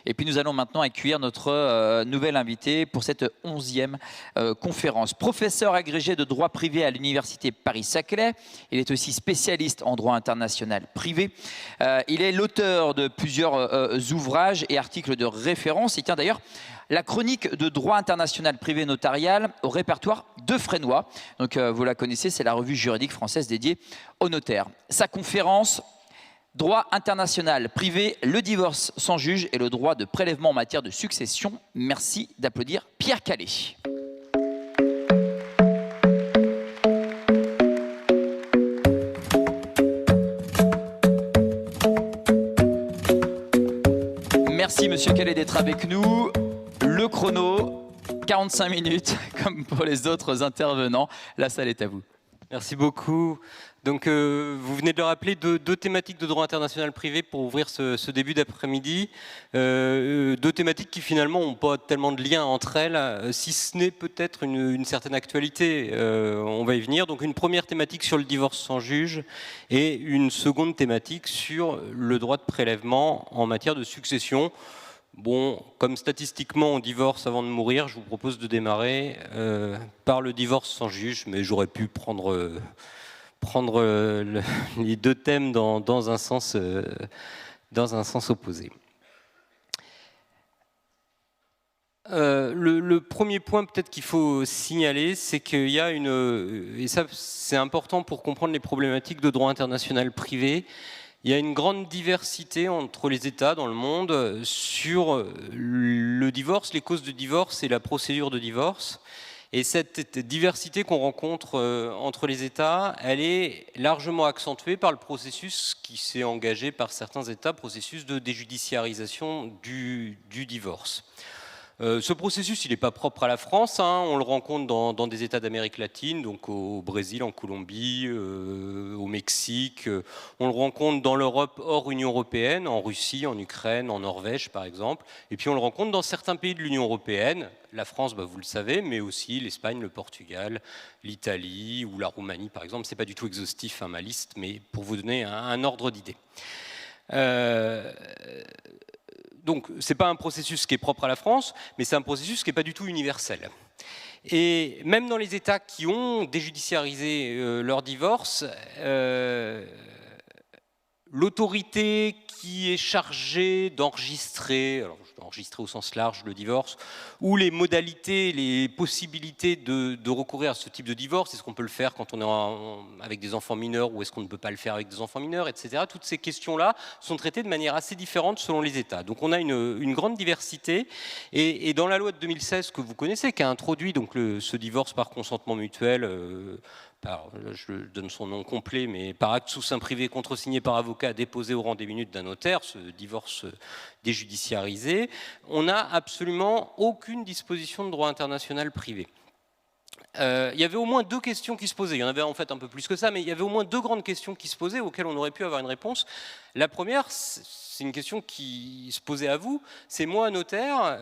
Et puis nous allons maintenant accueillir notre nouvel invité pour cette 11e conférence. Professeur agrégé de droit privé à l'Université Paris-Saclay, il est aussi spécialiste en droit international privé. Il est l'auteur de plusieurs ouvrages et articles de référence. Il tient d'ailleurs la chronique de droit international privé notarial au répertoire de Frénois. Donc vous la connaissez, c'est la revue juridique française dédiée aux notaires. Sa conférence, droit international privé, le divorce sans juge et le droit de prélèvement en matière de succession. Merci d'applaudir Pierre Callet. Merci Monsieur Callet d'être avec nous. Le chrono, 45 minutes, comme pour les autres intervenants. La salle est à vous. Merci beaucoup. Donc, vous venez de le rappeler, deux thématiques de droit international privé pour ouvrir ce début d'après-midi. Deux thématiques qui finalement n'ont pas tellement de lien entre elles, si ce n'est peut-être une certaine actualité. On va y venir. Donc une première thématique sur le divorce sans juge et une seconde thématique sur le droit de prélèvement en matière de succession. Bon, comme statistiquement on divorce avant de mourir, je vous propose de démarrer par le divorce sans juge, mais j'aurais pu prendre les deux thèmes dans un sens opposé. Le premier point peut-être qu'il faut signaler, c'est qu'il y a et ça c'est important pour comprendre les problématiques de droit international privé, il y a une grande diversité entre les États dans le monde sur le divorce, les causes de divorce et la procédure de divorce. Et cette diversité qu'on rencontre entre les États, elle est largement accentuée par le processus qui s'est engagé par certains États, processus de déjudiciarisation du divorce. Ce processus, il n'est pas propre à la France, hein. On le rencontre dans des États d'Amérique latine, donc au Brésil, en Colombie, au Mexique. On le rencontre dans l'Europe hors Union européenne, en Russie, en Ukraine, en Norvège par exemple. Et puis on le rencontre dans certains pays de l'Union européenne, la France, vous le savez, mais aussi l'Espagne, le Portugal, l'Italie ou la Roumanie par exemple. Ce n'est pas du tout exhaustif, hein, ma liste, mais pour vous donner un ordre d'idée. Donc, ce n'est pas un processus qui est propre à la France, mais c'est un processus qui n'est pas du tout universel. Et même dans les États qui ont déjudiciarisé leur divorce, l'autorité qui est chargée d'enregistrer, alors je peux enregistrer au sens large le divorce, ou les modalités, les possibilités de recourir à ce type de divorce, est-ce qu'on peut le faire quand on est avec des enfants mineurs ou est-ce qu'on ne peut pas le faire avec des enfants mineurs, etc. Toutes ces questions-là sont traitées de manière assez différente selon les États. Donc on a une grande diversité et dans la loi de 2016 que vous connaissez, qui a introduit donc ce divorce par consentement mutuel, je donne son nom complet, mais par acte sous seing privé contresigné par avocat déposé au rang des minutes d'un notaire, ce divorce déjudiciarisé, on n'a absolument aucune disposition de droit international privé. Il y avait au moins deux questions qui se posaient, il y en avait en fait un peu plus que ça, mais il y avait au moins deux grandes questions qui se posaient auxquelles on aurait pu avoir une réponse. La première, c'est une question qui se posait à vous, c'est moi notaire,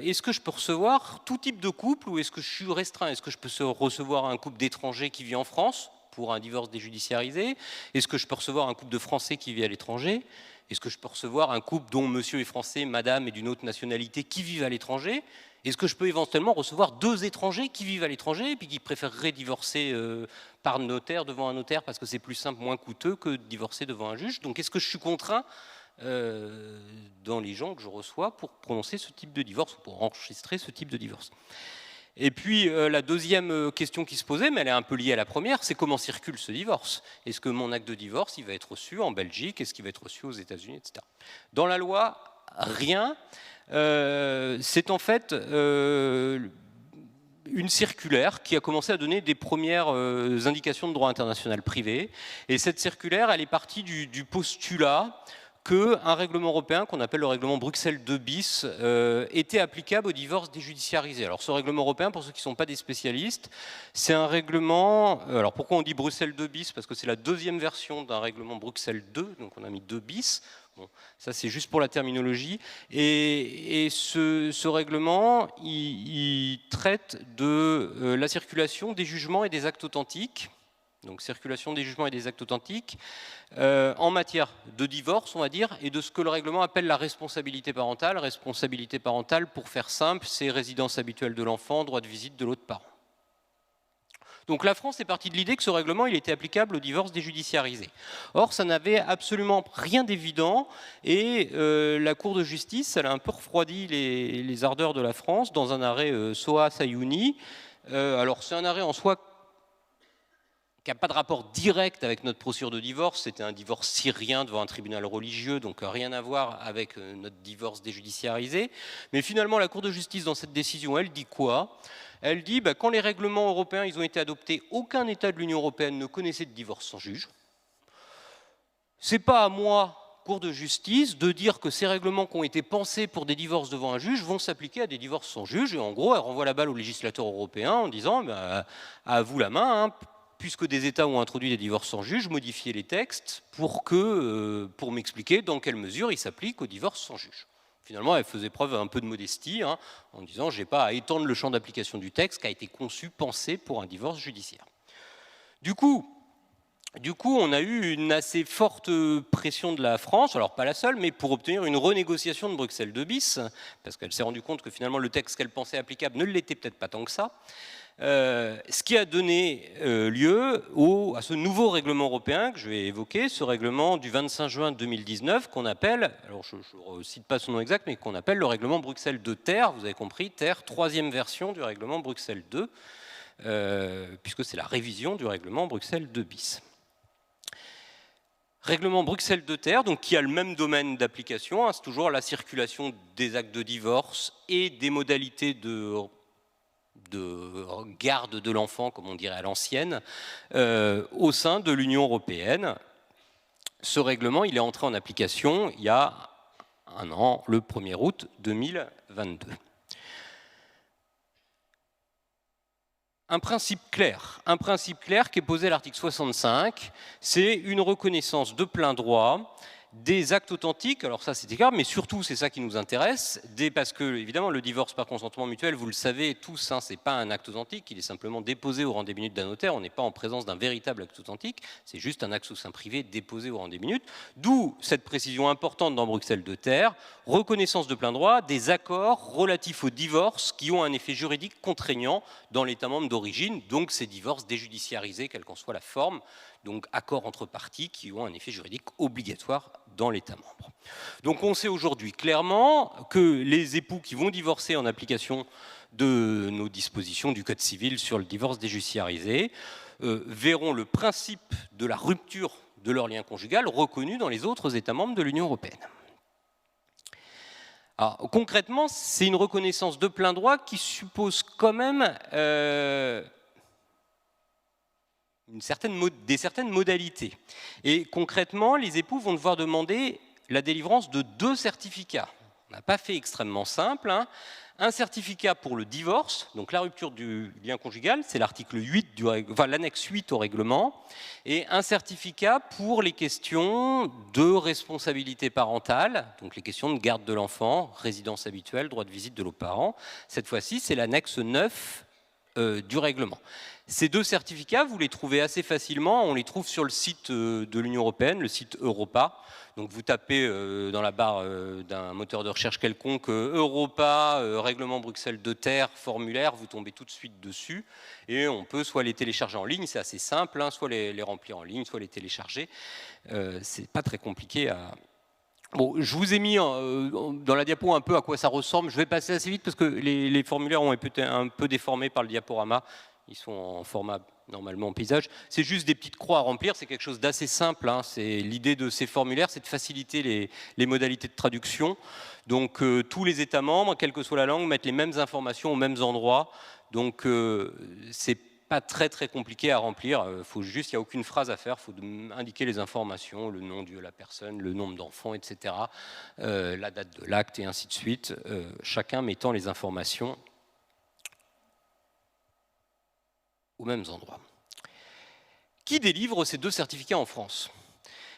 est-ce que je peux recevoir tout type de couple ou est-ce que je suis restreint? Est-ce que je peux recevoir un couple d'étrangers qui vit en France pour un divorce déjudiciarisé? Est-ce que je peux recevoir un couple de Français qui vit à l'étranger? Est-ce que je peux recevoir un couple dont monsieur est français, madame est d'une autre nationalité qui vivent à l'étranger? Est-ce que je peux éventuellement recevoir deux étrangers qui vivent à l'étranger et puis qui préféreraient divorcer par notaire, devant un notaire, parce que c'est plus simple, moins coûteux que de divorcer devant un juge? Donc est-ce que je suis contraint dans les gens que je reçois pour prononcer ce type de divorce, pour enregistrer ce type de divorce? Et puis la deuxième question qui se posait, mais elle est un peu liée à la première, c'est comment circule ce divorce? Est-ce que mon acte de divorce, il va être reçu en Belgique? Est-ce qu'il va être reçu aux États-Unis, etc. Dans la loi, rien. C'est en fait une circulaire qui a commencé à donner des premières indications de droit international privé. Et cette circulaire, elle est partie du postulat qu'un règlement européen, qu'on appelle le règlement Bruxelles 2 bis, était applicable au divorce déjudiciarisé. Alors ce règlement européen, pour ceux qui ne sont pas des spécialistes, c'est un règlement... Alors pourquoi on dit Bruxelles 2 bis? Parce que c'est la deuxième version d'un règlement Bruxelles 2, donc on a mis 2 bis. Bon, ça c'est juste pour la terminologie. Et ce règlement, il traite de la circulation des jugements et des actes authentiques donc circulation des jugements et des actes authentiques, en matière de divorce, on va dire, et de ce que le règlement appelle la responsabilité parentale. Responsabilité parentale, pour faire simple, c'est résidence habituelle de l'enfant, droit de visite de l'autre parent. Donc la France est partie de l'idée que ce règlement il était applicable au divorce déjudiciarisé. Or, ça n'avait absolument rien d'évident et la Cour de justice elle a un peu refroidi les ardeurs de la France dans un arrêt Soa Sayouni. Alors c'est un arrêt en soi qui n'a pas de rapport direct avec notre procédure de divorce. C'était un divorce syrien devant un tribunal religieux, donc rien à voir avec notre divorce déjudiciarisé. Mais finalement, la Cour de justice, dans cette décision, elle dit quoi ? Elle dit quand les règlements européens ils ont été adoptés, aucun État de l'Union européenne ne connaissait de divorce sans juge. Ce n'est pas à moi, Cour de justice, de dire que ces règlements qui ont été pensés pour des divorces devant un juge vont s'appliquer à des divorces sans juge. Et en gros, elle renvoie la balle aux législateurs européens en disant à vous la main, puisque des États ont introduit des divorces sans juge, modifiez les textes pour m'expliquer dans quelle mesure ils s'appliquent aux divorces sans juge. Finalement, elle faisait preuve un peu de modestie en disant « je n'ai pas à étendre le champ d'application du texte qui a été conçu, pensé pour un divorce judiciaire ». Du coup, on a eu une assez forte pression de la France, alors pas la seule, mais pour obtenir une renégociation de Bruxelles II bis, parce qu'elle s'est rendue compte que finalement le texte qu'elle pensait applicable ne l'était peut-être pas tant que ça. Ce qui a donné lieu à ce nouveau règlement européen que je vais évoquer, ce règlement du 25 juin 2019 qu'on appelle, alors je ne cite pas son nom exact, mais qu'on appelle le règlement Bruxelles II Ter, vous avez compris, Ter, troisième version du règlement Bruxelles II, puisque c'est la révision du règlement Bruxelles II bis. Règlement Bruxelles II Ter, donc qui a le même domaine d'application, c'est toujours la circulation des actes de divorce et des modalités de garde de l'enfant, comme on dirait à l'ancienne, au sein de l'Union européenne. Ce règlement, il est entré en application il y a un an, le 1er août 2022. Un principe clair qui est posé à l'article 65, c'est une reconnaissance de plein droit des actes authentiques, alors ça c'était clair, mais surtout c'est ça qui nous intéresse, parce que évidemment le divorce par consentement mutuel, vous le savez tous, c'est pas un acte authentique, il est simplement déposé au rang des minutes d'un notaire, on n'est pas en présence d'un véritable acte authentique, c'est juste un acte sous seing privé déposé au rang des minutes, d'où cette précision importante dans Bruxelles II Ter, reconnaissance de plein droit des accords relatifs au divorce qui ont un effet juridique contraignant dans l'État membre d'origine, donc ces divorces déjudiciarisés, quelle qu'en soit la forme, donc accords entre parties qui ont un effet juridique obligatoire dans l'État membre. Donc on sait aujourd'hui clairement que les époux qui vont divorcer en application de nos dispositions du Code civil sur le divorce déjudiciarisé verront le principe de la rupture de leur lien conjugal reconnu dans les autres États membres de l'Union européenne. Alors, concrètement, c'est une reconnaissance de plein droit qui suppose quand même des certaines modalités. Et concrètement, les époux vont devoir demander la délivrance de 2 certificats. On n'a pas fait extrêmement simple. Un certificat pour le divorce, donc la rupture du lien conjugal, c'est l'article 8 l'annexe 8 au règlement, et un certificat pour les questions de responsabilité parentale, donc les questions de garde de l'enfant, résidence habituelle, droit de visite de l'autre parent. Cette fois-ci, c'est l'annexe 9 du règlement. Ces 2 certificats, vous les trouvez assez facilement, on les trouve sur le site de l'Union européenne, le site Europa. Donc vous tapez dans la barre d'un moteur de recherche quelconque Europa, règlement Bruxelles II Ter, formulaire, vous tombez tout de suite dessus et on peut soit les télécharger en ligne, c'est assez simple, soit les remplir en ligne, soit les télécharger. C'est pas très compliqué à... Bon, je vous ai mis dans la diapo un peu à quoi ça ressemble. Je vais passer assez vite parce que les formulaires ont été un peu déformés par le diaporama. Ils sont en format normalement en paysage. C'est juste des petites croix à remplir, c'est quelque chose d'assez simple. L'idée de ces formulaires, c'est de faciliter les modalités de traduction. Donc tous les États membres, quelle que soit la langue, mettent les mêmes informations aux mêmes endroits. Donc c'est pas très compliqué à remplir. Il n'y a aucune phrase à faire, il faut indiquer les informations, le nom de la personne, le nombre d'enfants, etc., la date de l'acte et ainsi de suite, chacun mettant les informations aux mêmes endroits. Qui délivre ces 2 certificats en France ?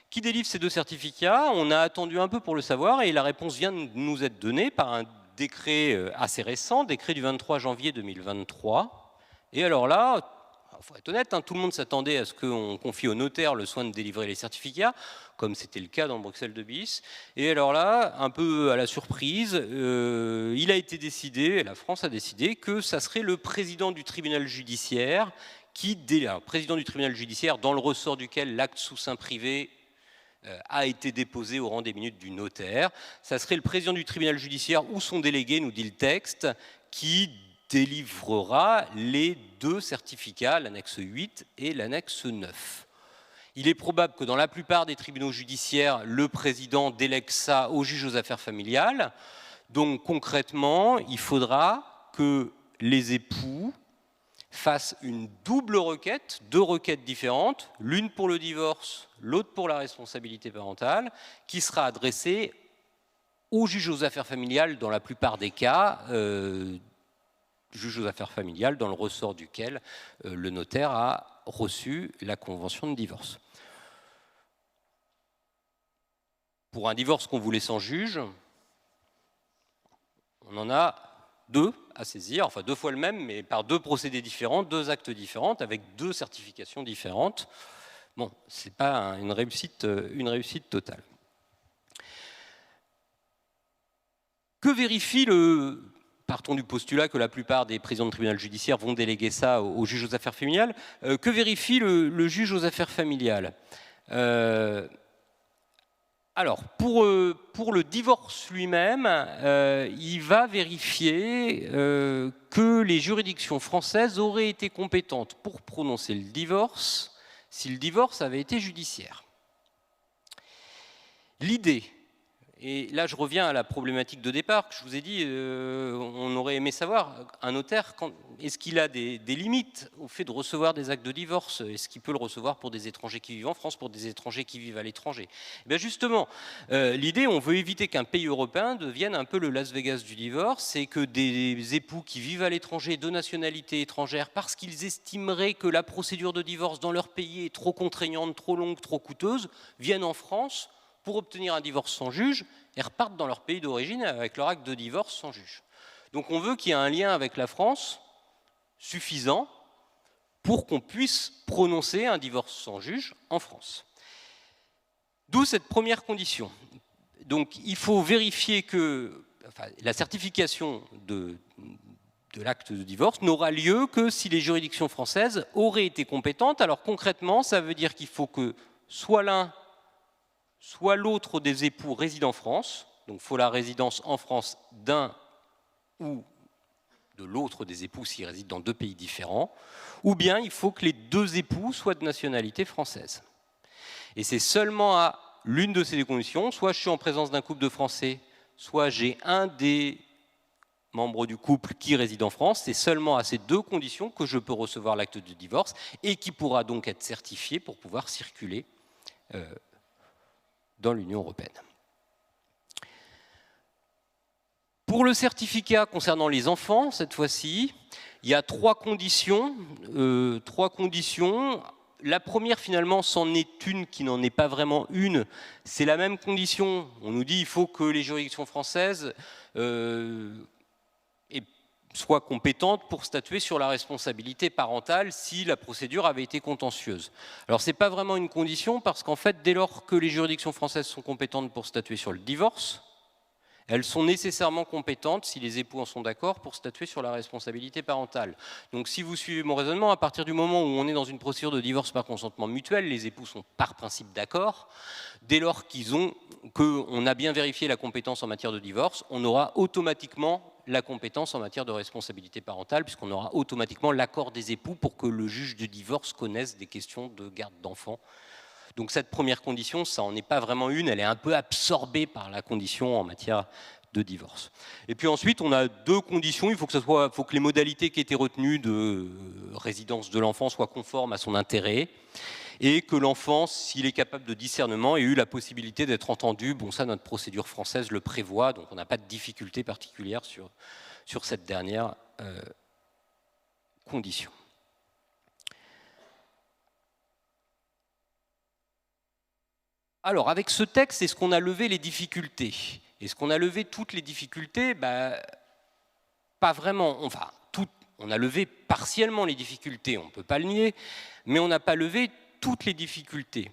Qui délivre ces 2 certificats ? On a attendu un peu pour le savoir et la réponse vient de nous être donnée par un décret assez récent, décret du 23 janvier 2023. Et alors là, il faut être honnête, hein, tout le monde s'attendait à ce qu'on confie au notaire le soin de délivrer les certificats, comme c'était le cas dans Bruxelles 2 bis. Et alors là, un peu à la surprise, il a été décidé, la France a décidé, que ça serait le président du tribunal judiciaire président du tribunal judiciaire dans le ressort duquel l'acte sous seing privé a été déposé au rang des minutes du notaire. Ça serait le président du tribunal judiciaire ou son délégué, nous dit le texte, qui délivrera les 2 certificats, l'annexe 8 et l'annexe 9. Il est probable que dans la plupart des tribunaux judiciaires, le président délègue ça au juge aux affaires familiales. Donc concrètement, il faudra que les époux fassent une double requête, 2 requêtes différentes, l'une pour le divorce, l'autre pour la responsabilité parentale, qui sera adressée au juge aux affaires familiales dans la plupart des cas, juge aux affaires familiales dans le ressort duquel le notaire a reçu la convention de divorce. Pour un divorce qu'on voulait sans juge, on en a 2 à saisir, enfin 2 fois le même, mais par 2 procédés différents, 2 actes différents, avec 2 certifications différentes. Bon, ce n'est pas une réussite totale. Que vérifie partons du postulat que la plupart des présidents de tribunal judiciaire vont déléguer ça au juge aux affaires familiales. Que vérifie le juge aux affaires familiales ? Alors, pour le divorce lui-même, il va vérifier que les juridictions françaises auraient été compétentes pour prononcer le divorce si le divorce avait été judiciaire. L'idée, et là je reviens à la problématique de départ que je vous ai dit, on aurait aimé savoir, un notaire, est-ce qu'il a des limites au fait de recevoir des actes de divorce? Est-ce qu'il peut le recevoir pour des étrangers qui vivent en France, pour des étrangers qui vivent à l'étranger? Eh bien justement, l'idée, on veut éviter qu'un pays européen devienne un peu le Las Vegas du divorce, c'est que des époux qui vivent à l'étranger de nationalité étrangère, parce qu'ils estimeraient que la procédure de divorce dans leur pays est trop contraignante, trop longue, trop coûteuse, viennent en France pour obtenir un divorce sans juge et repartent dans leur pays d'origine avec leur acte de divorce sans juge. Donc on veut qu'il y ait un lien avec la France suffisant pour qu'on puisse prononcer un divorce sans juge en France. D'où cette première condition. Donc il faut vérifier que la certification de l'acte de divorce n'aura lieu que si les juridictions françaises auraient été compétentes. Alors concrètement, ça veut dire qu'il faut que soit l'un soit l'autre des époux réside en France, donc il faut la résidence en France d'un ou de l'autre des époux s'ils résident dans 2 pays différents, ou bien il faut que les 2 époux soient de nationalité française. Et c'est seulement à l'une de ces 2 conditions, soit je suis en présence d'un couple de Français, soit j'ai un des membres du couple qui réside en France, c'est seulement à ces 2 conditions que je peux recevoir l'acte de divorce et qui pourra donc être certifié pour pouvoir circuler dans l'Union européenne. Pour le certificat concernant les enfants, cette fois-ci, il y a 3 conditions. La première, finalement, c'en est une qui n'en est pas vraiment une. C'est la même condition. On nous dit qu'il faut que les juridictions françaises soient compétentes pour statuer sur la responsabilité parentale si la procédure avait été contentieuse. Alors ce n'est pas vraiment une condition parce qu'en fait, dès lors que les juridictions françaises sont compétentes pour statuer sur le divorce, elles sont nécessairement compétentes, si les époux en sont d'accord, pour statuer sur la responsabilité parentale. Donc si vous suivez mon raisonnement, à partir du moment où on est dans une procédure de divorce par consentement mutuel, les époux sont par principe d'accord. Dès lors qu'on a bien vérifié la compétence en matière de divorce, on aura automatiquement la compétence en matière de responsabilité parentale, puisqu'on aura automatiquement l'accord des époux pour que le juge du divorce connaisse des questions de garde d'enfants. Donc cette première condition, ça n'en est pas vraiment une, elle est un peu absorbée par la condition en matière de divorce. Et puis ensuite, on a 2 conditions, il faut que les modalités qui étaient retenues de résidence de l'enfant soient conformes à son intérêt, et que l'enfant, s'il est capable de discernement, ait eu la possibilité d'être entendu. Bon, ça, notre procédure française le prévoit, donc on n'a pas de difficulté particulière sur cette dernière condition. Alors, avec ce texte, est-ce qu'on a levé les difficultés? Est-ce qu'on a levé toutes les difficultés? Pas vraiment. Enfin, On a levé partiellement les difficultés, on ne peut pas le nier, mais on n'a pas levé toutes les difficultés.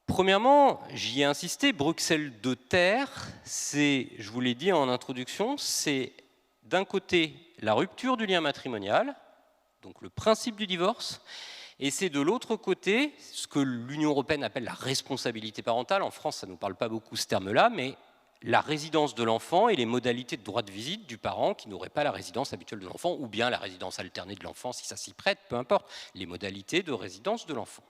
Premièrement, j'y ai insisté, Bruxelles II, c'est, je vous l'ai dit en introduction, c'est d'un côté la rupture du lien matrimonial, donc le principe du divorce, et c'est de l'autre côté ce que l'Union européenne appelle la responsabilité parentale. En France, ça ne nous parle pas beaucoup ce terme-là, mais la résidence de l'enfant et les modalités de droit de visite du parent qui n'aurait pas la résidence habituelle de l'enfant, ou bien la résidence alternée de l'enfant si ça s'y prête, peu importe, les modalités de résidence de l'enfant.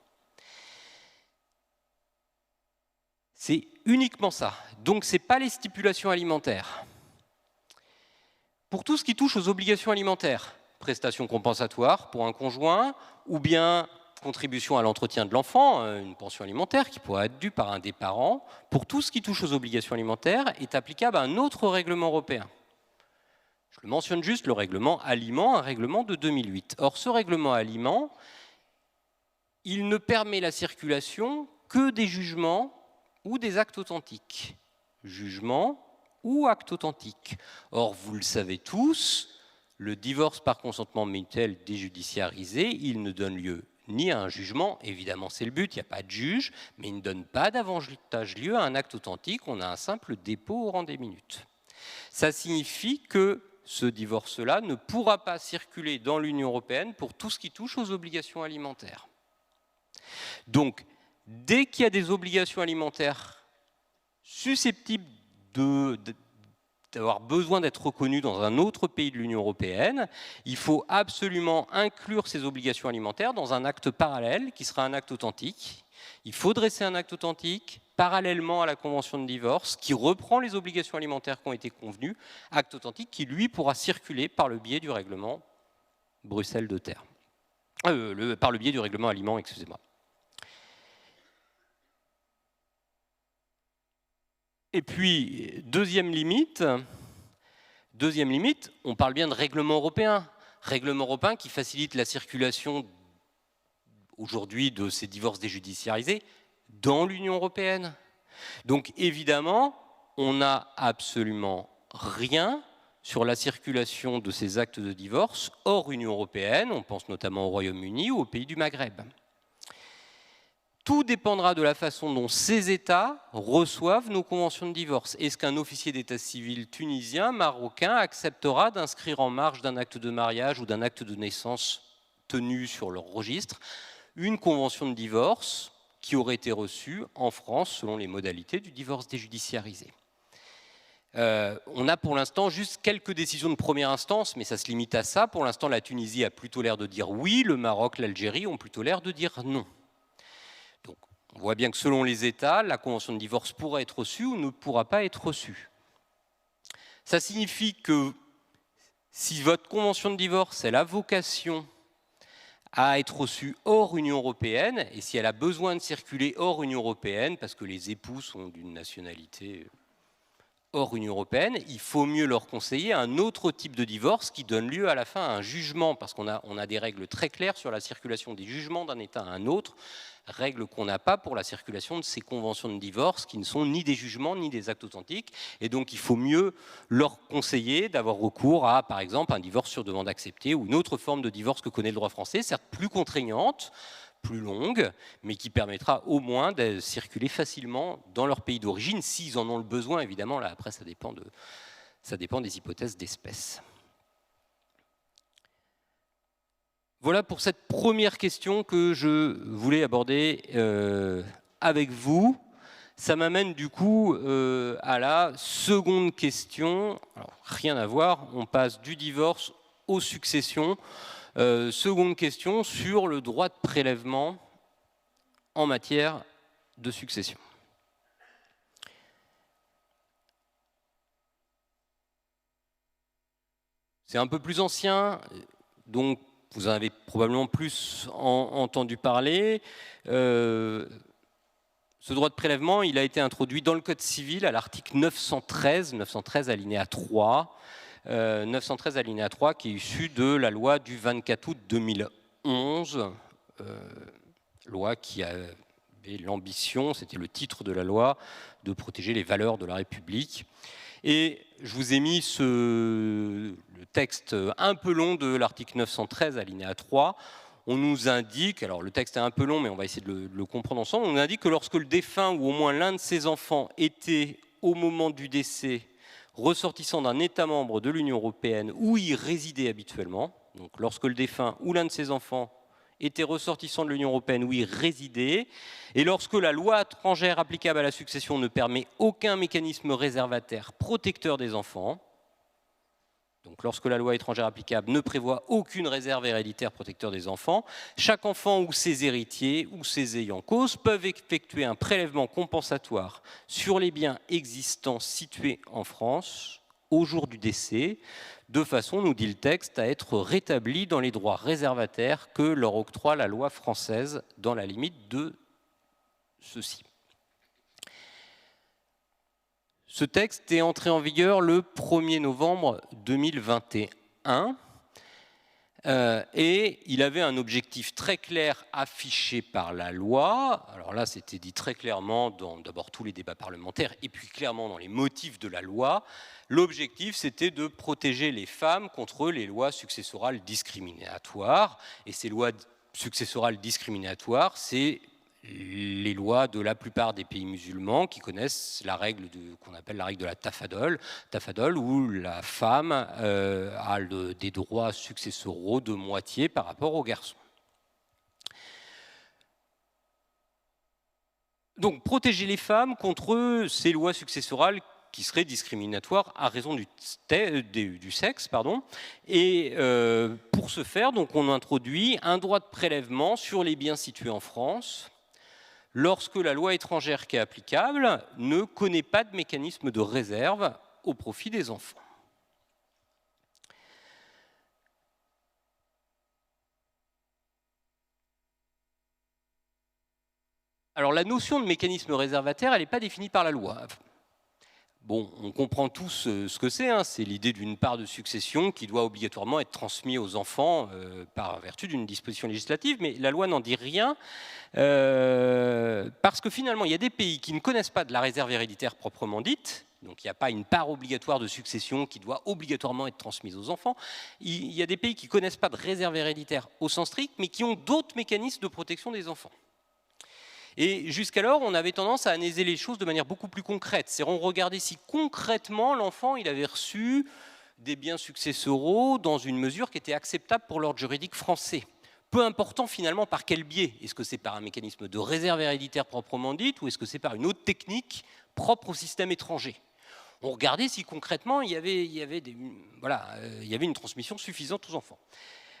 C'est uniquement ça. Donc ce n'est pas les stipulations alimentaires. Pour tout ce qui touche aux obligations alimentaires, prestations compensatoires pour un conjoint, ou bien contribution à l'entretien de l'enfant, une pension alimentaire qui pourrait être due par un des parents, pour tout ce qui touche aux obligations alimentaires, est applicable à un autre règlement européen. Je le mentionne juste, le règlement Aliments, un règlement de 2008. Or, ce règlement Aliments, il ne permet la circulation que des jugements ou des actes authentiques. Jugements ou actes authentiques. Or, vous le savez tous, le divorce par consentement mutuel déjudiciarisé, il ne donne lieu ni à un jugement, évidemment c'est le but, il n'y a pas de juge, mais il ne donne pas davantage lieu à un acte authentique, on a un simple dépôt au rang des minutes. Ça signifie que ce divorce-là ne pourra pas circuler dans l'Union européenne pour tout ce qui touche aux obligations alimentaires. Donc, dès qu'il y a des obligations alimentaires susceptibles d'avoir besoin d'être reconnues dans un autre pays de l'Union européenne, il faut absolument inclure ces obligations alimentaires dans un acte parallèle qui sera un acte authentique. Il faut dresser un acte authentique parallèlement à la convention de divorce qui reprend les obligations alimentaires qui ont été convenues, acte authentique qui, lui, pourra circuler par le biais du règlement Bruxelles II. Par le biais du règlement Aliments, excusez-moi. Et puis, deuxième limite, on parle bien de règlement européen qui facilite la circulation aujourd'hui de ces divorces déjudiciarisés dans l'Union européenne. Donc évidemment, on n'a absolument rien sur la circulation de ces actes de divorce hors Union européenne, on pense notamment au Royaume-Uni ou aux pays du Maghreb. Tout dépendra de la façon dont ces États reçoivent nos conventions de divorce. Est-ce qu'un officier d'état civil tunisien, marocain, acceptera d'inscrire en marge d'un acte de mariage ou d'un acte de naissance tenu sur leur registre une convention de divorce qui aurait été reçue en France selon les modalités du divorce déjudiciarisé? On a pour l'instant juste quelques décisions de première instance, mais ça se limite à ça. Pour l'instant, la Tunisie a plutôt l'air de dire oui, le Maroc, l'Algérie ont plutôt l'air de dire non. On voit bien que selon les États, la convention de divorce pourra être reçue ou ne pourra pas être reçue. Ça signifie que si votre convention de divorce elle a vocation à être reçue hors Union européenne, et si elle a besoin de circuler hors Union européenne, parce que les époux sont d'une nationalité hors Union européenne, il faut mieux leur conseiller un autre type de divorce qui donne lieu à la fin à un jugement, parce qu'on a des règles très claires sur la circulation des jugements d'un État à un autre, règles qu'on n'a pas pour la circulation de ces conventions de divorce qui ne sont ni des jugements ni des actes authentiques. Et donc il faut mieux leur conseiller d'avoir recours à, par exemple, un divorce sur demande acceptée ou une autre forme de divorce que connaît le droit français, certes plus contraignante, plus longue, mais qui permettra au moins de circuler facilement dans leur pays d'origine, s'ils en ont le besoin, évidemment. Là, après, ça dépend des hypothèses d'espèce. Voilà pour cette première question que je voulais aborder avec vous. Ça m'amène du coup à la seconde question. Alors, rien à voir, on passe du divorce aux successions. Seconde question sur le droit de prélèvement en matière de succession. C'est un peu plus ancien, donc vous en avez probablement plus entendu parler. Ce droit de prélèvement, il a été introduit dans le Code civil à l'article 913 alinéa 3. 913 alinéa 3 qui est issu de la loi du 24 août 2011, loi qui avait l'ambition, c'était le titre de la loi, de protéger les valeurs de la République. Et je vous ai mis le texte un peu long de l'article 913, alinéa 3, on nous indique, alors le texte est un peu long, mais on va essayer de le comprendre ensemble, on nous indique que lorsque le défunt ou au moins l'un de ses enfants était, au moment du décès, ressortissant d'un État membre de l'Union européenne où il résidait habituellement, donc lorsque le défunt ou l'un de ses enfants était ressortissant de l'Union européenne où il résidait, et lorsque la loi étrangère applicable à la succession ne permet aucun mécanisme réservataire protecteur des enfants, donc lorsque la loi étrangère applicable ne prévoit aucune réserve héréditaire protecteur des enfants, chaque enfant ou ses héritiers ou ses ayants cause peuvent effectuer un prélèvement compensatoire sur les biens existants situés en France au jour du décès, de façon, nous dit le texte, à être rétablis dans les droits réservataires que leur octroie la loi française dans la limite de ceci. Ce texte est entré en vigueur le 1er novembre 2021 et il avait un objectif très clair affiché par la loi. Alors là, c'était dit très clairement dans d'abord tous les débats parlementaires et puis clairement dans les motifs de la loi. L'objectif, c'était de protéger les femmes contre les lois successorales discriminatoires. Et ces lois successorales discriminatoires, c'est les lois de la plupart des pays musulmans qui connaissent la règle qu'on appelle la règle de la tafadol, où la femme a des droits successoraux de moitié par rapport aux garçons. Donc, protéger les femmes contre ces lois successorales qui seraient discriminatoires à raison du sexe. Et pour ce faire, donc, on introduit un droit de prélèvement sur les biens situés en France lorsque la loi étrangère qui est applicable ne connaît pas de mécanisme de réserve au profit des enfants. Alors la notion de mécanisme réservataire, elle n'est pas définie par la loi. Bon, on comprend tous ce que c'est, hein. C'est l'idée d'une part de succession qui doit obligatoirement être transmise aux enfants par vertu d'une disposition législative, mais la loi n'en dit rien, parce que finalement, il y a des pays qui ne connaissent pas de la réserve héréditaire proprement dite, donc il n'y a pas une part obligatoire de succession qui doit obligatoirement être transmise aux enfants. Il y a des pays qui ne connaissent pas de réserve héréditaire au sens strict, mais qui ont d'autres mécanismes de protection des enfants. Et jusqu'alors, on avait tendance à analyser les choses de manière beaucoup plus concrète. C'est-à-dire, on regardait si concrètement l'enfant il avait reçu des biens successoraux dans une mesure qui était acceptable pour l'ordre juridique français. Peu important finalement par quel biais. Est-ce que c'est par un mécanisme de réserve héréditaire proprement dite ou est-ce que c'est par une autre technique propre au système étranger? On regardait si concrètement il y avait une transmission suffisante aux enfants.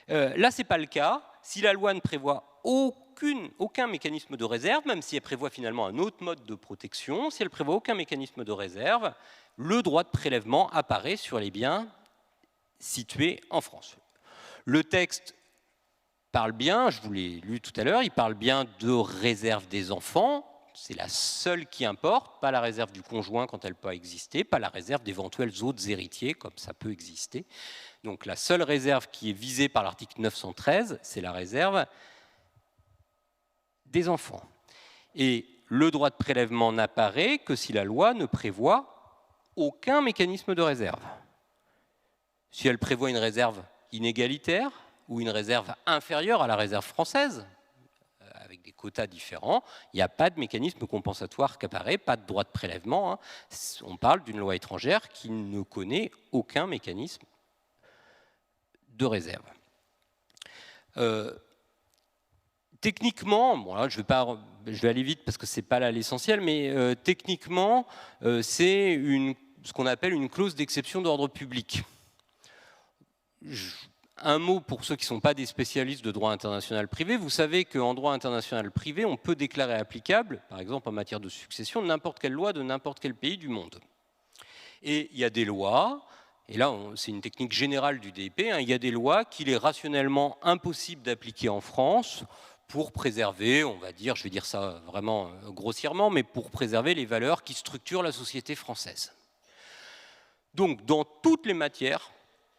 Là, ce n'est pas le cas. Si la loi ne prévoit aucun mécanisme de réserve, même si elle prévoit finalement un autre mode de protection, si elle ne prévoit aucun mécanisme de réserve, le droit de prélèvement apparaît sur les biens situés en France. Le texte parle bien, je vous l'ai lu tout à l'heure, il parle bien de réserve des enfants, c'est la seule qui importe, pas la réserve du conjoint quand elle peut exister, pas la réserve d'éventuels autres héritiers comme ça peut exister. Donc la seule réserve qui est visée par l'article 913, c'est la réserve des enfants. Et le droit de prélèvement n'apparaît que si la loi ne prévoit aucun mécanisme de réserve. Si elle prévoit une réserve inégalitaire ou une réserve inférieure à la réserve française, avec des quotas différents, il n'y a pas de mécanisme compensatoire qui apparaît, pas de droit de prélèvement, hein. On parle d'une loi étrangère qui ne connaît aucun mécanisme de réserve. Techniquement, bon là, je vais aller vite parce que ce n'est pas là l'essentiel, mais techniquement, c'est ce qu'on appelle une clause d'exception d'ordre public. Un mot pour ceux qui ne sont pas des spécialistes de droit international privé, vous savez qu'en droit international privé, on peut déclarer applicable, par exemple en matière de succession, n'importe quelle loi de n'importe quel pays du monde. Et il y a des lois, et là c'est une technique générale du DIP, hein, il y a des lois qu'il est rationnellement impossible d'appliquer en France pour préserver, on va dire, je vais dire ça vraiment grossièrement, mais pour préserver les valeurs qui structurent la société française. Donc dans toutes les matières,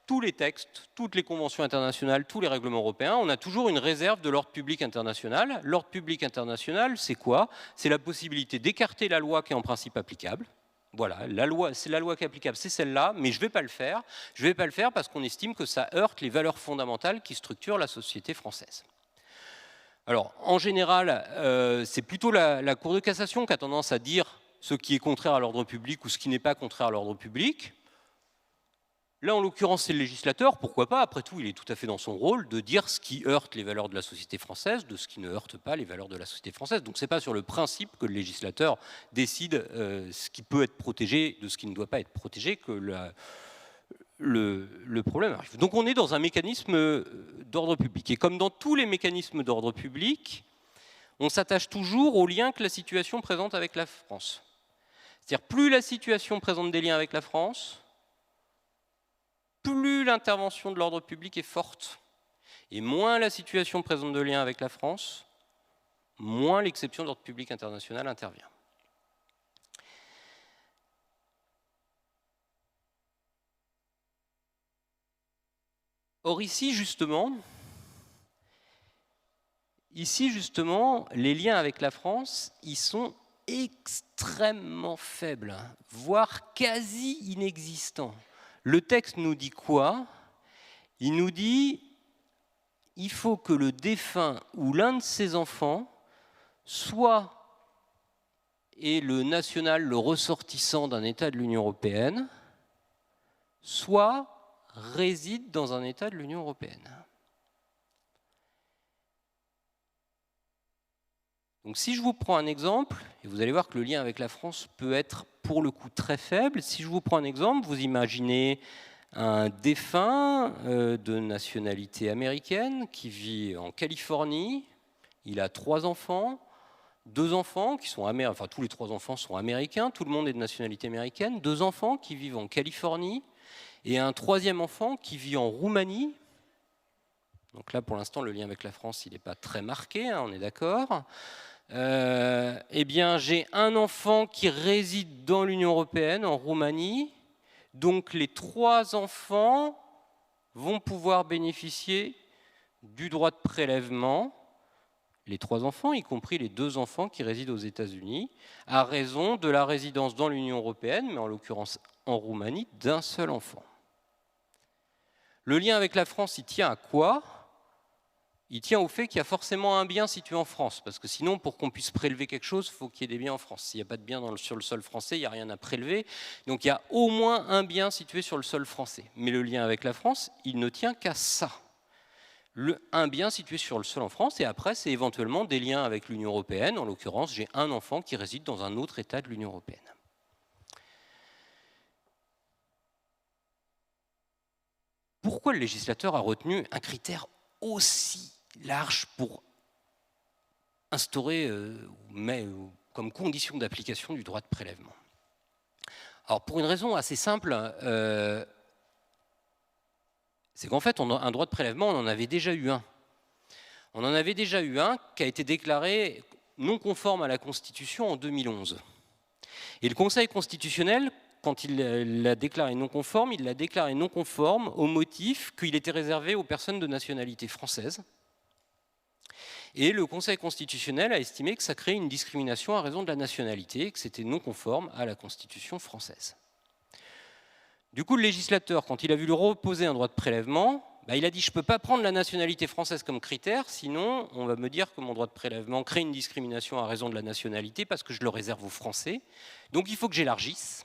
tous les textes, toutes les conventions internationales, tous les règlements européens, on a toujours une réserve de l'ordre public international. L'ordre public international, c'est quoi? C'est la possibilité d'écarter la loi qui est en principe applicable, Voilà, c'est la loi qui est applicable, c'est celle-là, mais je ne vais pas le faire. Je ne vais pas le faire parce qu'on estime que ça heurte les valeurs fondamentales qui structurent la société française. Alors, en général, c'est plutôt la Cour de cassation qui a tendance à dire ce qui est contraire à l'ordre public ou ce qui n'est pas contraire à l'ordre public. Là, en l'occurrence, c'est le législateur, pourquoi pas, après tout, il est tout à fait dans son rôle de dire ce qui heurte les valeurs de la société française, de ce qui ne heurte pas les valeurs de la société française. Donc ce n'est pas sur le principe que le législateur décide ce qui peut être protégé de ce qui ne doit pas être protégé que le problème arrive. Donc on est dans un mécanisme d'ordre public. Et comme dans tous les mécanismes d'ordre public, on s'attache toujours aux liens que la situation présente avec la France. C'est-à-dire plus la situation présente des liens avec la France, plus l'intervention de l'ordre public est forte, et moins la situation présente de lien avec la France, moins l'exception d'ordre public international intervient. Or ici justement, les liens avec la France, ils sont extrêmement faibles, voire quasi inexistants. Le texte nous dit quoi? Il nous dit il faut que le défunt ou l'un de ses enfants soit est le national, le ressortissant d'un État de l'Union européenne, soit réside dans un État de l'Union européenne. Donc si je vous prends un exemple, et vous allez voir que le lien avec la France peut être pour le coup très faible, si je vous prends un exemple, vous imaginez un défunt de nationalité américaine qui vit en Californie, il a 3 enfants, 2 enfants qui sont américains, enfin tous les 3 enfants sont américains, tout le monde est de nationalité américaine, 2 enfants qui vivent en Californie et un 3e enfant qui vit en Roumanie. Donc là pour l'instant le lien avec la France il n'est pas très marqué, hein, on est d'accord. Eh bien j'ai un enfant qui réside dans l'Union européenne, en Roumanie. Donc les 3 enfants vont pouvoir bénéficier du droit de prélèvement, les 3 enfants, y compris les 2 enfants qui résident aux États-Unis, à raison de la résidence dans l'Union européenne, mais en l'occurrence en Roumanie, d'un seul enfant. Le lien avec la France, il tient à quoi? Il tient au fait qu'il y a forcément un bien situé en France, parce que sinon, pour qu'on puisse prélever quelque chose, il faut qu'il y ait des biens en France. S'il n'y a pas de biens sur le sol français, il n'y a rien à prélever. Donc il y a au moins un bien situé sur le sol français. Mais le lien avec la France, il ne tient qu'à ça. Un bien situé sur le sol en France, et après, c'est éventuellement des liens avec l'Union européenne. En l'occurrence, j'ai un enfant qui réside dans un autre État de l'Union européenne. Pourquoi le législateur a retenu un critère aussi large pour instaurer comme condition d'application du droit de prélèvement? Alors pour une raison assez simple, c'est qu'en fait un droit de prélèvement, on en avait déjà eu un. On en avait déjà eu un qui a été déclaré non conforme à la Constitution en 2011. Et le Conseil constitutionnel, quand il l'a déclaré non conforme, il l'a déclaré non conforme au motif qu'il était réservé aux personnes de nationalité française. Et le Conseil constitutionnel a estimé que ça créait une discrimination à raison de la nationalité et que c'était non conforme à la Constitution française. Du coup, le législateur, quand il a voulu reposer un droit de prélèvement, il a dit « je ne peux pas prendre la nationalité française comme critère, sinon on va me dire que mon droit de prélèvement crée une discrimination à raison de la nationalité parce que je le réserve aux Français. Donc il faut que j'élargisse. »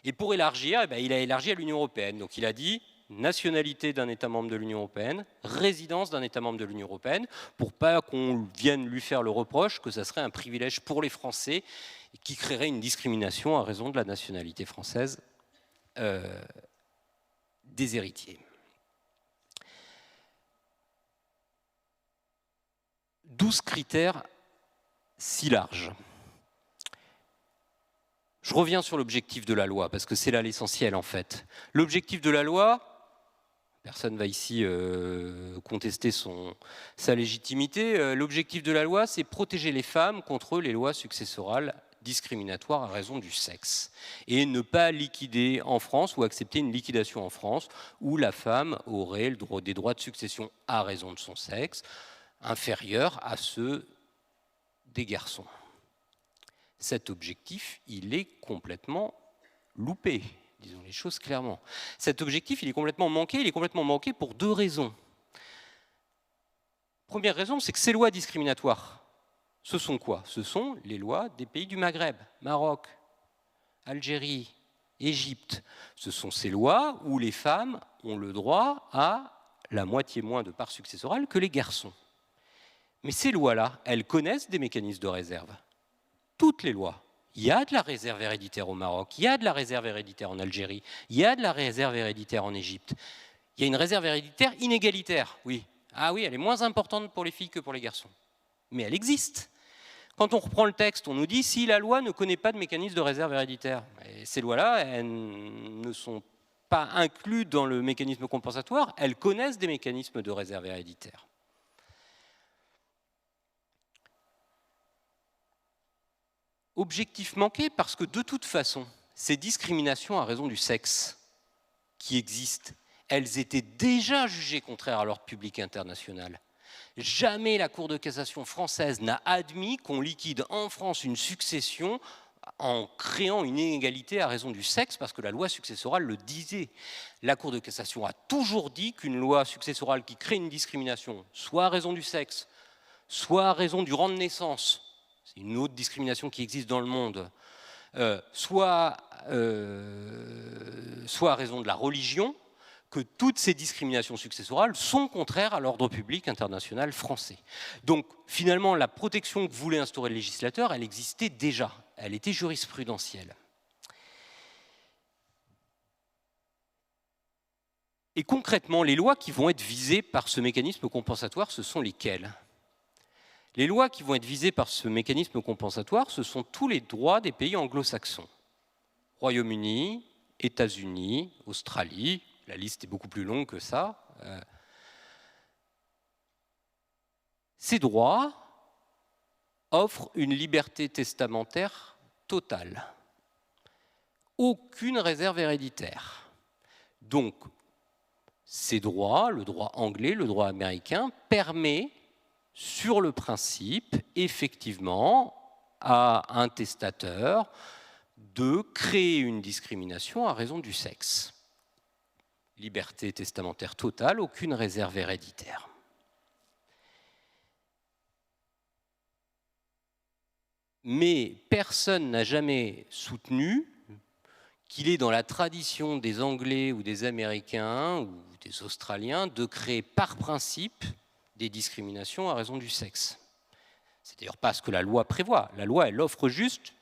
Et pour élargir, il a élargi à l'Union européenne. Donc il a dit nationalité d'un État membre de l'Union européenne, résidence d'un État membre de l'Union européenne, pour pas qu'on vienne lui faire le reproche que ça serait un privilège pour les Français qui créerait une discrimination à raison de la nationalité française des héritiers. 12 critères si larges. Je reviens sur l'objectif de la loi, parce que c'est là l'essentiel en fait. L'objectif de la loi, personne ne va ici contester sa légitimité, l'objectif de la loi, c'est protéger les femmes contre les lois successorales discriminatoires à raison du sexe, et ne pas liquider en France ou accepter une liquidation en France où la femme aurait des droits de succession à raison de son sexe inférieurs à ceux des garçons. Cet objectif, il est complètement loupé, disons les choses clairement. Cet objectif, il est complètement manqué pour 2 raisons. Première raison, c'est que ces lois discriminatoires, ce sont quoi? Ce sont les lois des pays du Maghreb, Maroc, Algérie, Égypte. Ce sont ces lois où les femmes ont le droit à la moitié moins de parts successorales que les garçons. Mais ces lois-là, elles connaissent des mécanismes de réserve. Toutes les lois. Il y a de la réserve héréditaire au Maroc, il y a de la réserve héréditaire en Algérie, il y a de la réserve héréditaire en Égypte. Il y a une réserve héréditaire inégalitaire, oui. Ah oui, elle est moins importante pour les filles que pour les garçons. Mais elle existe. Quand on reprend le texte, on nous dit si la loi ne connaît pas de mécanisme de réserve héréditaire. Et ces lois-là, elles ne sont pas incluses dans le mécanisme compensatoire, elles connaissent des mécanismes de réserve héréditaire. Objectif manqué parce que de toute façon, ces discriminations à raison du sexe qui existent, elles étaient déjà jugées contraires à l'ordre public international. Jamais la Cour de cassation française n'a admis qu'on liquide en France une succession en créant une inégalité à raison du sexe, parce que la loi successorale le disait. La Cour de cassation a toujours dit qu'une loi successorale qui crée une discrimination, soit à raison du sexe, soit à raison du rang de naissance, c'est une autre discrimination qui existe dans le monde, soit à raison de la religion, que toutes ces discriminations successorales sont contraires à l'ordre public international français. Donc finalement, la protection que voulait instaurer le législateur, elle existait déjà, elle était jurisprudentielle. Et concrètement, les lois qui vont être visées par ce mécanisme compensatoire, ce sont lesquelles ? Les lois qui vont être visées par ce mécanisme compensatoire, ce sont tous les droits des pays anglo-saxons. Royaume-Uni, États-Unis, Australie, la liste est beaucoup plus longue que ça. Ces droits offrent une liberté testamentaire totale. Aucune réserve héréditaire. Donc, ces droits, le droit anglais, le droit américain, permet, sur le principe, effectivement, à un testateur de créer une discrimination à raison du sexe. Liberté testamentaire totale, aucune réserve héréditaire. Mais personne n'a jamais soutenu qu'il est dans la tradition des Anglais ou des Américains ou des Australiens de créer par principe des discriminations à raison du sexe. C'est d'ailleurs pas ce que la loi prévoit. La loi, elle offre juste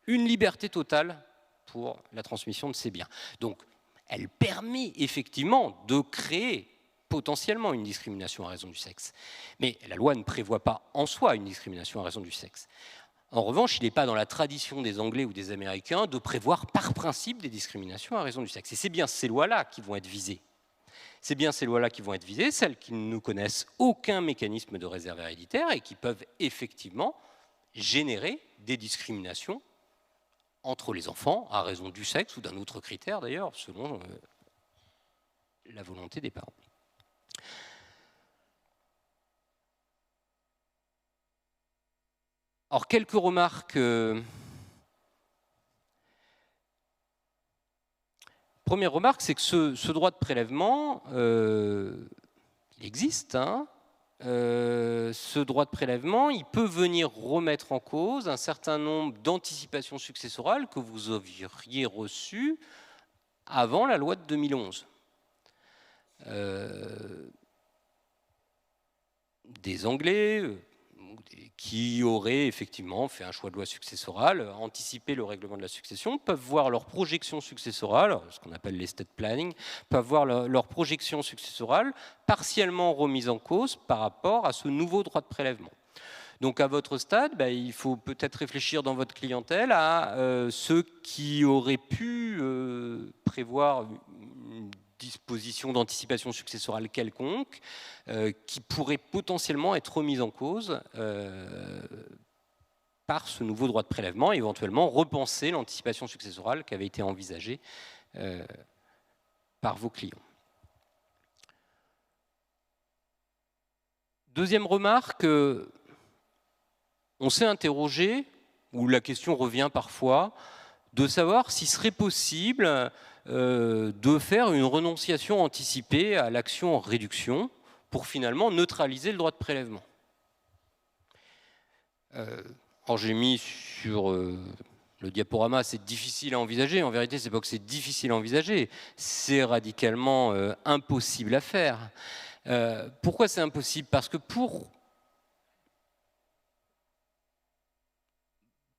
une liberté totale pour la transmission de ces biens. Donc, elle permet effectivement de créer potentiellement une discrimination à raison du sexe. Mais la loi ne prévoit pas en soi une discrimination à raison du sexe. En revanche, il n'est pas dans la tradition des Anglais ou des Américains de prévoir par principe des discriminations à raison du sexe. Et c'est bien ces lois-là qui vont être visées. C'est bien ces lois-là qui vont être visées, celles qui ne connaissent aucun mécanisme de réserve héréditaire et qui peuvent effectivement générer des discriminations entre les enfants, à raison du sexe ou d'un autre critère d'ailleurs, selon la volonté des parents. Alors, quelques remarques. Première remarque, c'est que ce droit de prélèvement, il existe. Ce droit de prélèvement, il peut venir remettre en cause un certain nombre d'anticipations successorales que vous aviez reçues avant la loi de 2011. Des Anglais qui auraient effectivement fait un choix de loi successorale, anticipé le règlement de la succession, peuvent voir leur projection successorale, ce qu'on appelle l'estate planning, peuvent voir leur projection successorale partiellement remise en cause par rapport à ce nouveau droit de prélèvement. Donc à votre stade, il faut peut-être réfléchir dans votre clientèle à ceux qui auraient pu prévoir une disposition d'anticipation successorale quelconque qui pourrait potentiellement être remise en cause par ce nouveau droit de prélèvement et éventuellement repenser l'anticipation successorale qui avait été envisagée par vos clients. Deuxième remarque, on s'est interrogé, où la question revient parfois de savoir s'il serait possible de faire une renonciation anticipée à l'action en réduction pour finalement neutraliser le droit de prélèvement. Alors j'ai mis sur le diaporama, c'est difficile à envisager. En vérité, c'est pas que c'est difficile à envisager, c'est radicalement impossible à faire. Pourquoi c'est impossible? Parce que pour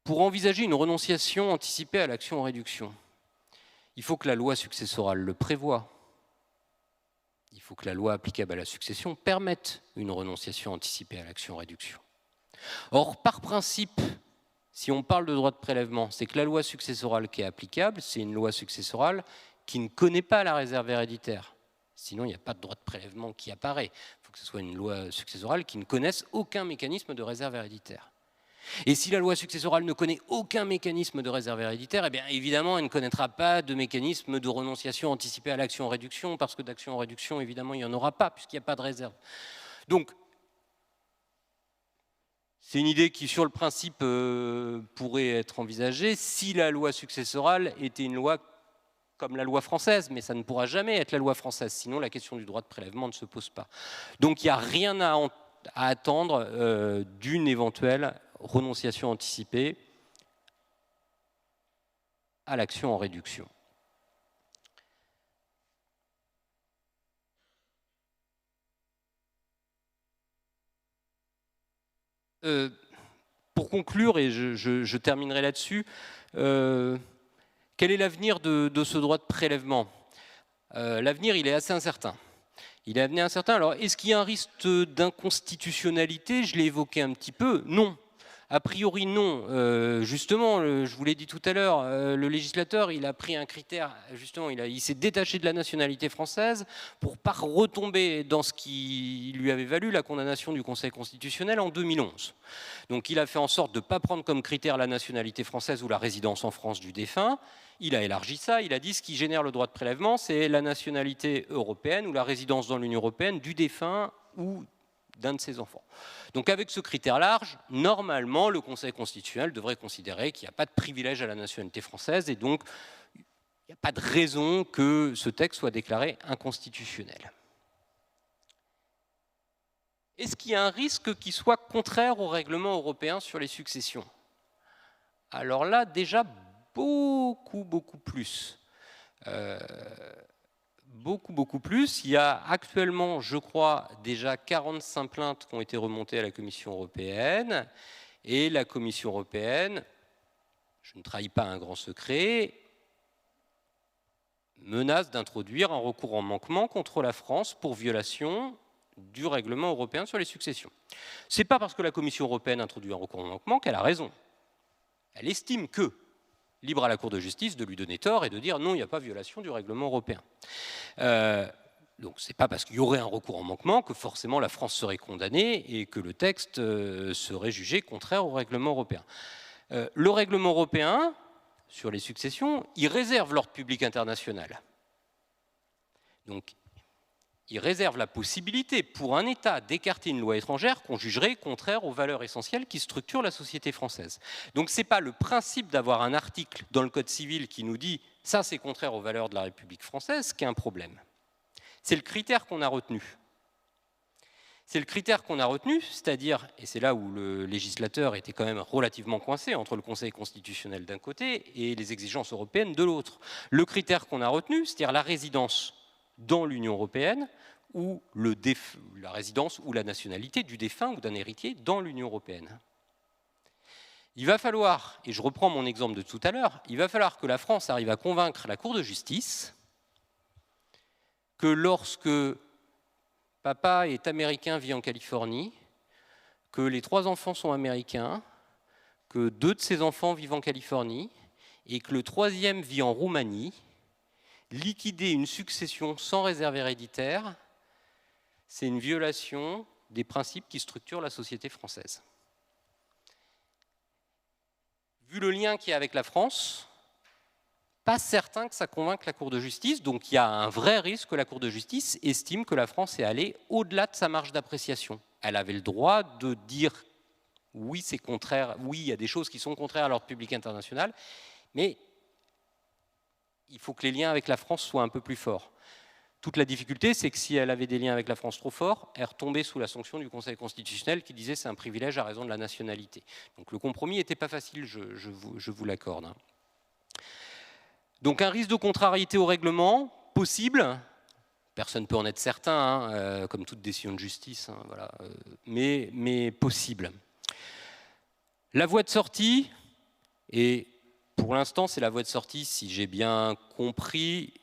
envisager une renonciation anticipée à l'action en réduction, il faut que la loi successorale le prévoie. Il faut que la loi applicable à la succession permette une renonciation anticipée à l'action en réduction. Or, par principe, si on parle de droit de prélèvement, c'est que la loi successorale qui est applicable, c'est une loi successorale qui ne connaît pas la réserve héréditaire. Sinon, il n'y a pas de droit de prélèvement qui apparaît. Il faut que ce soit une loi successorale qui ne connaisse aucun mécanisme de réserve héréditaire. Et si la loi successorale ne connaît aucun mécanisme de réserve héréditaire, eh bien évidemment, elle ne connaîtra pas de mécanisme de renonciation anticipée à l'action en réduction, parce que d'action en réduction, évidemment, il n'y en aura pas, puisqu'il n'y a pas de réserve. Donc, c'est une idée qui, sur le principe, pourrait être envisagée si la loi successorale était une loi comme la loi française, mais ça ne pourra jamais être la loi française, sinon la question du droit de prélèvement ne se pose pas. Donc il n'y a rien à attendre d'une éventuelle renonciation anticipée à l'action en réduction. Pour conclure, et je terminerai là-dessus, quel est l'avenir de ce droit de prélèvement? L'avenir, il est assez incertain. Il est assez incertain. Alors, est-ce qu'il y a un risque d'inconstitutionnalité? Je l'ai évoqué un petit peu. Non. A priori, non. Justement, je vous l'ai dit tout à l'heure, le législateur, il a pris un critère, justement, il s'est détaché de la nationalité française pour ne pas retomber dans ce qui lui avait valu la condamnation du Conseil constitutionnel en 2011. Donc, il a fait en sorte de ne pas prendre comme critère la nationalité française ou la résidence en France du défunt. Il a élargi ça, il a dit ce qui génère le droit de prélèvement, c'est la nationalité européenne ou la résidence dans l'Union européenne du défunt ou d'un de ses enfants. Donc avec ce critère large, normalement, le Conseil constitutionnel devrait considérer qu'il n'y a pas de privilège à la nationalité française et donc il n'y a pas de raison que ce texte soit déclaré inconstitutionnel. Est-ce qu'il y a un risque qui soit contraire au règlement européen sur les successions? Alors là, déjà, beaucoup plus. Beaucoup plus. Il y a actuellement, je crois, déjà 45 plaintes qui ont été remontées à la Commission européenne. Et la Commission européenne, je ne trahis pas un grand secret, menace d'introduire un recours en manquement contre la France pour violation du règlement européen sur les successions. Ce n'est pas parce que la Commission européenne introduit un recours en manquement qu'elle a raison. Elle estime que libre à la Cour de justice de lui donner tort et de dire non, il n'y a pas violation du règlement européen. Donc ce n'est pas parce qu'il y aurait un recours en manquement que forcément la France serait condamnée et que le texte serait jugé contraire au règlement européen. Le règlement européen sur les successions, il réserve l'ordre public international. Donc il réserve la possibilité pour un État d'écarter une loi étrangère qu'on jugerait contraire aux valeurs essentielles qui structurent la société française. Donc ce n'est pas le principe d'avoir un article dans le Code civil qui nous dit « ça c'est contraire aux valeurs de la République française » qui est un problème. C'est le critère qu'on a retenu. C'est le critère qu'on a retenu, c'est-à-dire, et c'est là où le législateur était quand même relativement coincé entre le Conseil constitutionnel d'un côté et les exigences européennes de l'autre. Le critère qu'on a retenu, c'est-à-dire la résidence dans l'Union européenne ou la résidence ou la nationalité du défunt ou d'un héritier dans l'Union européenne. Il va falloir, et je reprends mon exemple de tout à l'heure, il va falloir que la France arrive à convaincre la Cour de justice que lorsque papa est américain, vit en Californie, que les 3 enfants sont américains, que 2 de ses enfants vivent en Californie et que le 3e vit en Roumanie, liquider une succession sans réserve héréditaire, c'est une violation des principes qui structurent la société française. Vu le lien qu'il y a avec la France, pas certain que ça convainque la Cour de justice, donc il y a un vrai risque que la Cour de justice estime que la France est allée au-delà de sa marge d'appréciation. Elle avait le droit de dire oui, c'est contraire, oui, il y a des choses qui sont contraires à l'ordre public international, mais il faut que les liens avec la France soient un peu plus forts. Toute la difficulté, c'est que si elle avait des liens avec la France trop forts, elle retombait sous la sanction du Conseil constitutionnel qui disait c'est un privilège à raison de la nationalité. Donc le compromis n'était pas facile, je vous l'accorde. Donc un risque de contrariété au règlement, possible. Personne ne peut en être certain, comme toute décision de justice, voilà, mais possible. La voie de sortie, et pour l'instant c'est la voie de sortie, si j'ai bien compris,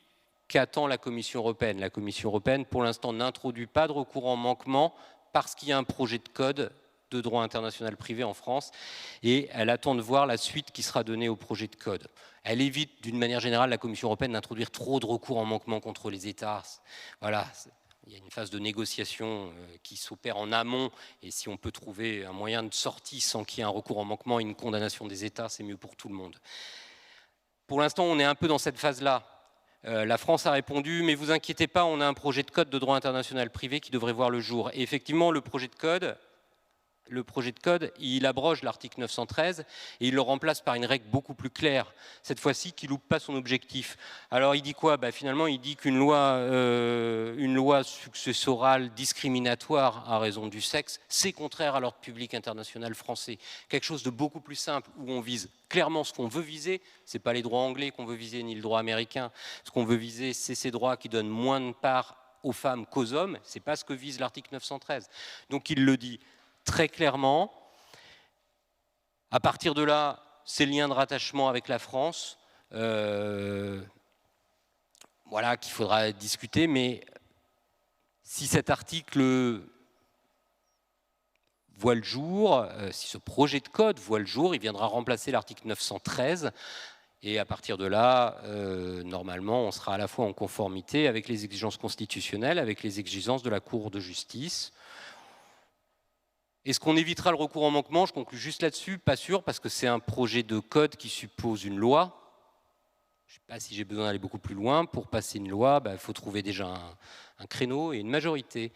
qu'attend la Commission européenne. La Commission européenne, pour l'instant, n'introduit pas de recours en manquement parce qu'il y a un projet de code de droit international privé en France et elle attend de voir la suite qui sera donnée au projet de code. Elle évite, d'une manière générale, la Commission européenne d'introduire trop de recours en manquement contre les États. Voilà, il y a une phase de négociation qui s'opère en amont et si on peut trouver un moyen de sortie sans qu'il y ait un recours en manquement et une condamnation des États, c'est mieux pour tout le monde. Pour l'instant, on est un peu dans cette phase-là. La France a répondu, mais vous inquiétez pas, on a un projet de code de droit international privé qui devrait voir le jour. Et effectivement, le projet de code, il abroge l'article 913 et il le remplace par une règle beaucoup plus claire, cette fois-ci qui ne loupe pas son objectif. Alors il dit quoi? Finalement, il dit qu'une loi successorale discriminatoire à raison du sexe, c'est contraire à l'ordre public international français. Quelque chose de beaucoup plus simple, où on vise clairement ce qu'on veut viser, ce n'est pas les droits anglais qu'on veut viser, ni le droit américain. Ce qu'on veut viser, c'est ces droits qui donnent moins de part aux femmes qu'aux hommes. Ce n'est pas ce que vise l'article 913. Donc il le dit très clairement. À partir de là, ces liens de rattachement avec la France, voilà, qu'il faudra discuter, mais si cet article voit le jour, si ce projet de code voit le jour, il viendra remplacer l'article 913, et à partir de là, normalement, on sera à la fois en conformité avec les exigences constitutionnelles, avec les exigences de la Cour de justice. Est-ce qu'on évitera le recours en manquement? Je conclue juste là-dessus, pas sûr, parce que c'est un projet de code qui suppose une loi. Je ne sais pas si j'ai besoin d'aller beaucoup plus loin. Pour passer une loi, il faut trouver déjà un créneau et une majorité.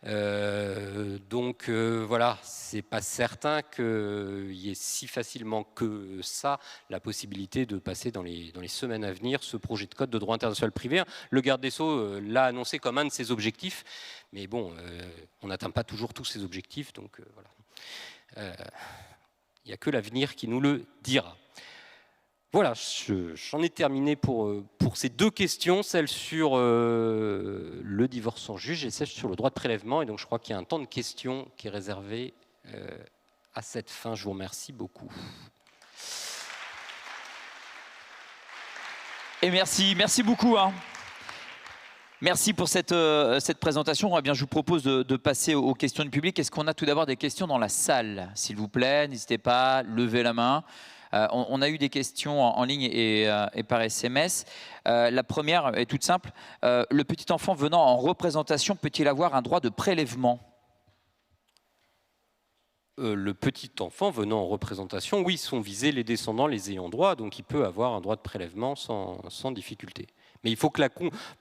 Donc voilà, ce n'est pas certain qu'il y ait si facilement que ça la possibilité de passer dans les semaines à venir ce projet de code de droit international privé. Le garde des Sceaux l'a annoncé comme un de ses objectifs, mais bon, on n'atteint pas toujours tous ces objectifs, donc voilà. Il n'y a que l'avenir qui nous le dira. Voilà, j'en ai terminé pour ces deux questions, celle sur le divorce sans juge et celle sur le droit de prélèvement. Et donc je crois qu'il y a un temps de questions qui est réservé à cette fin. Je vous remercie beaucoup. Et merci beaucoup. Merci pour cette présentation. Eh bien, je vous propose de passer aux questions du public. Est-ce qu'on a tout d'abord des questions dans la salle? S'il vous plaît, n'hésitez pas, levez la main. On a eu des questions en ligne et par SMS. La première est toute simple. Le petit enfant venant en représentation peut-il avoir un droit de prélèvement? Le petit enfant venant en représentation, oui, sont visés les descendants, les ayants droit, donc il peut avoir un droit de prélèvement sans difficulté. Mais il faut que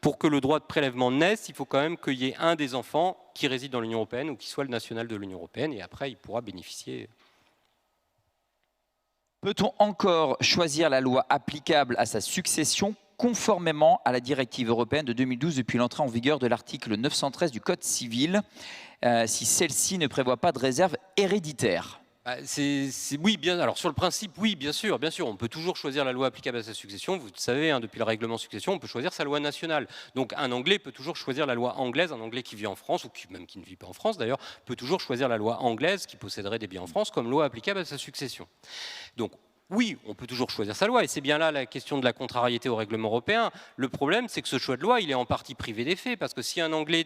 pour que le droit de prélèvement naisse, il faut quand même qu'il y ait un des enfants qui réside dans l'Union européenne ou qui soit le national de l'Union européenne, et après il pourra bénéficier. Peut-on encore choisir la loi applicable à sa succession conformément à la directive européenne de 2012 depuis l'entrée en vigueur de l'article 913 du Code civil, si celle-ci ne prévoit pas de réserve héréditaire? Oui, bien. Alors sur le principe, oui, bien sûr, on peut toujours choisir la loi applicable à sa succession. Vous le savez, depuis le règlement succession, on peut choisir sa loi nationale. Donc un Anglais peut toujours choisir la loi anglaise. Un Anglais qui vit en France, ou même qui ne vit pas en France d'ailleurs, peut toujours choisir la loi anglaise qui posséderait des biens en France comme loi applicable à sa succession. Donc oui, on peut toujours choisir sa loi, et c'est bien là la question de la contrariété au règlement européen. Le problème, c'est que ce choix de loi, il est en partie privé des faits, parce que si un Anglais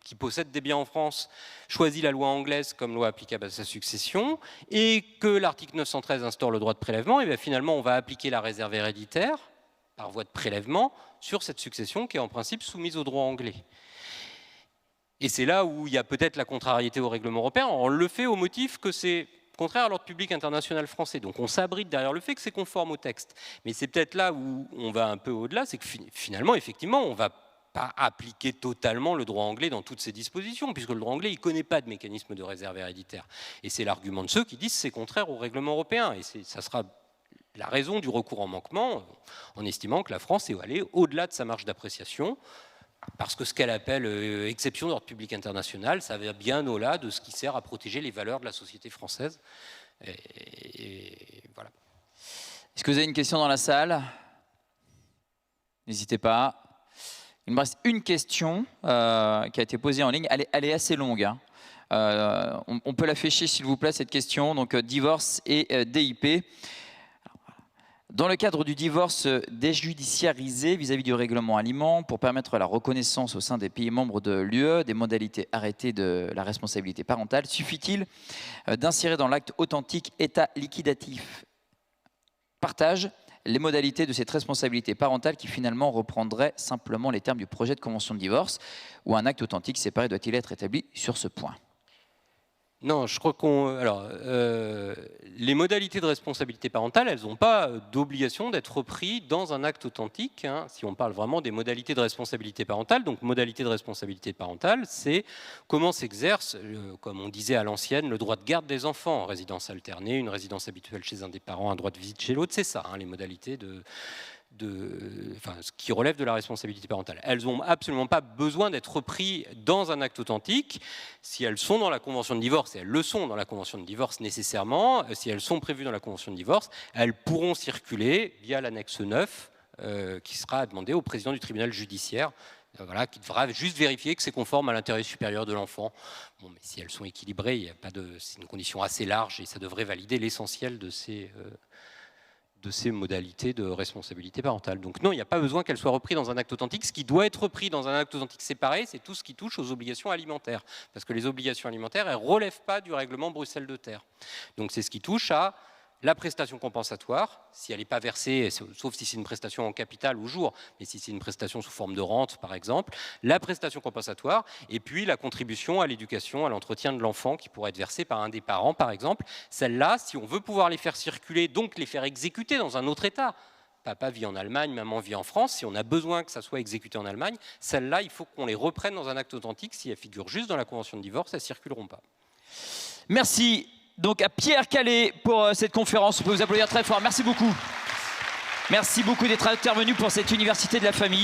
qui possède des biens en France choisit la loi anglaise comme loi applicable à sa succession, et que l'article 913 instaure le droit de prélèvement, et bien finalement on va appliquer la réserve héréditaire par voie de prélèvement sur cette succession qui est en principe soumise au droit anglais. Et c'est là où il y a peut-être la contrariété au règlement européen. On le fait au motif que c'est contraire à l'ordre public international français. Donc on s'abrite derrière le fait que c'est conforme au texte. Mais c'est peut-être là où on va un peu au-delà, c'est que finalement, effectivement, on va pas appliquer totalement le droit anglais dans toutes ses dispositions, puisque le droit anglais, il ne connaît pas de mécanisme de réserve héréditaire. Et c'est l'argument de ceux qui disent que c'est contraire au règlement européen. Et ça sera la raison du recours en manquement, en estimant que la France est allée au-delà de sa marge d'appréciation, parce que ce qu'elle appelle exception d'ordre public international, ça va bien au-delà de ce qui sert à protéger les valeurs de la société française. Et voilà. Est-ce que vous avez une question dans la salle? N'hésitez pas. Il me reste une question qui a été posée en ligne. Elle est assez longue. Hein. On peut l'afficher, s'il vous plaît, cette question. Donc, divorce et DIP. Dans le cadre du divorce déjudiciarisé vis-à-vis du règlement aliment, pour permettre la reconnaissance au sein des pays membres de l'UE des modalités arrêtées de la responsabilité parentale, suffit-il d'insérer dans l'acte authentique état liquidatif partage les modalités de cette responsabilité parentale qui finalement reprendrait simplement les termes du projet de convention de divorce, ou un acte authentique séparé doit-il être établi sur ce point? Non, je crois les modalités de responsabilité parentale, elles n'ont pas d'obligation d'être reprises dans un acte authentique, hein, si on parle vraiment des modalités de responsabilité parentale. Donc, modalité de responsabilité parentale, c'est comment s'exerce, comme on disait à l'ancienne, le droit de garde des enfants en résidence alternée, une résidence habituelle chez un des parents, un droit de visite chez l'autre, c'est ça, hein, les modalités ce qui relève de la responsabilité parentale. Elles n'ont absolument pas besoin d'être reprises dans un acte authentique. Si elles sont dans la convention de divorce, et elles le sont dans la convention de divorce nécessairement, si elles sont prévues dans la convention de divorce, elles pourront circuler via l'annexe 9 qui sera demandé au président du tribunal judiciaire, qui devra juste vérifier que c'est conforme à l'intérêt supérieur de l'enfant. Bon, mais si elles sont équilibrées, c'est une condition assez large et ça devrait valider l'essentiel de ces modalités de responsabilité parentale. Donc non, il n'y a pas besoin qu'elle soit reprise dans un acte authentique. Ce qui doit être repris dans un acte authentique séparé, c'est tout ce qui touche aux obligations alimentaires. Parce que les obligations alimentaires, elles ne relèvent pas du règlement Bruxelles de terre. Donc c'est ce qui touche à la prestation compensatoire, si elle n'est pas versée, sauf si c'est une prestation en capital ou jour, mais si c'est une prestation sous forme de rente, par exemple, la prestation compensatoire, et puis la contribution à l'éducation, à l'entretien de l'enfant, qui pourrait être versée par un des parents, par exemple. Celles-là, si on veut pouvoir les faire circuler, donc les faire exécuter dans un autre État, papa vit en Allemagne, maman vit en France, si on a besoin que ça soit exécuté en Allemagne, celles-là, il faut qu'on les reprenne dans un acte authentique. Si elles figurent juste dans la convention de divorce, elles ne circuleront pas. Merci donc à Pierre Callet pour cette conférence. On peut vous applaudir très fort. Merci beaucoup. Merci beaucoup d'être intervenu pour cette université de la famille.